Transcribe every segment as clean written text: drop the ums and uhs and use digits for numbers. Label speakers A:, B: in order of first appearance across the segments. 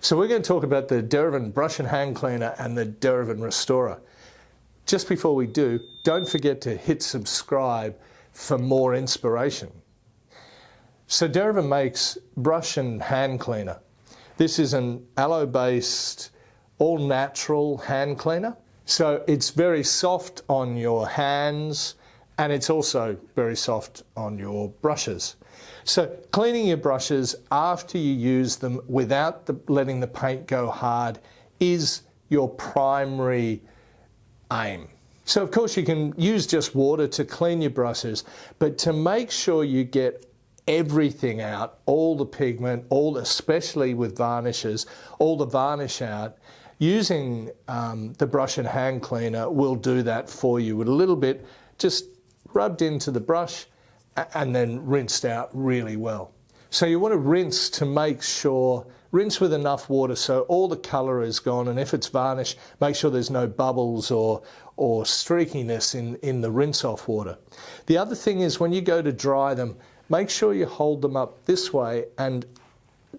A: So we're going to talk about the Derivan Brush and Hand Cleaner and the Derivan Restorer. Just before we do, don't forget to hit subscribe for more inspiration. So Derivan makes Brush and Hand Cleaner. This is an aloe-based, all-natural hand cleaner. So it's very soft on your hands and it's also very soft on your brushes. So cleaning your brushes after you use them without letting the paint go hard is your primary aim. So of course you can use just water to clean your brushes, but to make sure you get everything out, all the pigment, especially with varnishes, all the varnish out, using the brush and hand cleaner will do that for you with a little bit just rubbed into the brush and then rinsed out really well. So you want to rinse to make sure, rinse with enough water so all the colour is gone, and if it's varnish, make sure there's no bubbles or streakiness in the rinse off water. The other thing is when you go to dry them, make sure you hold them up this way and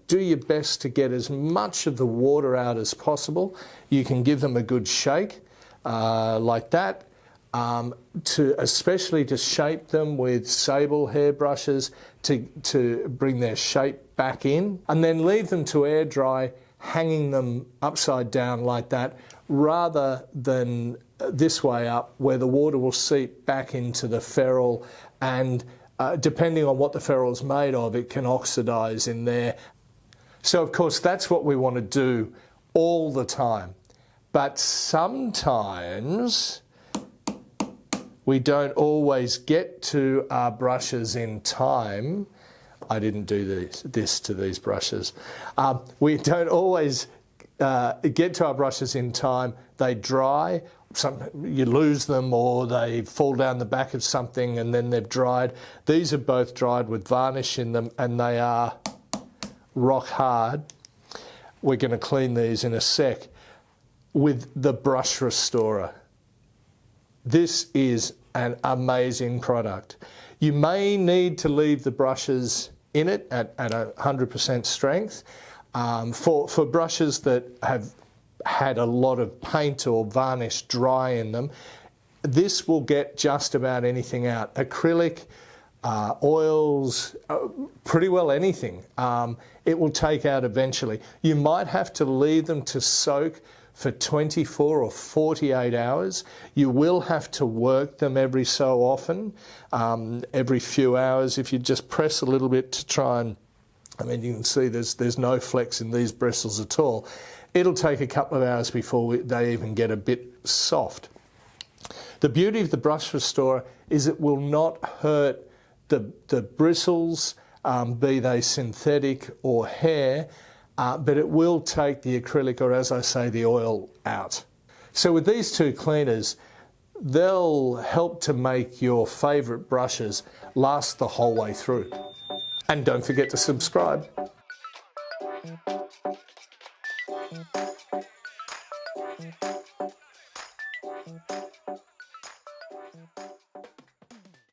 A: do your best to get as much of the water out as possible. You can give them a good shake like that. Especially to shape them with sable hair brushes to bring their shape back in, and then leave them to air dry, hanging them upside down like that, rather than this way up where the water will seep back into the ferrule, and depending on what the ferrule is made of, it can oxidize in there. So of course that's what we want to do all the time, but sometimes we don't always get to our brushes in time. I didn't do this to these brushes. We don't always get to our brushes in time. They dry, you lose them, or they fall down the back of something and then they've dried. These are both dried with varnish in them and they are rock hard. We're going to clean these in a sec with the Brush Restorer. This is an amazing product. You may need to leave the brushes in it at 100% strength. For brushes that have had a lot of paint or varnish dry in them, this will get just about anything out. Acrylic, oils, pretty well anything. It will take out eventually. You might have to leave them to soak for 24 or 48 hours. You will have to work them every so often, every few hours. If you just press a little bit to try and, I mean, you can see there's no flex in these bristles at all. It'll take a couple of hours before they even get a bit soft. The beauty of the Brush Restorer is it will not hurt the bristles, be they synthetic or hair, but it will take the acrylic, or as I say, the oil out. So with these two cleaners, they'll help to make your favourite brushes last the whole way through. And don't forget to subscribe.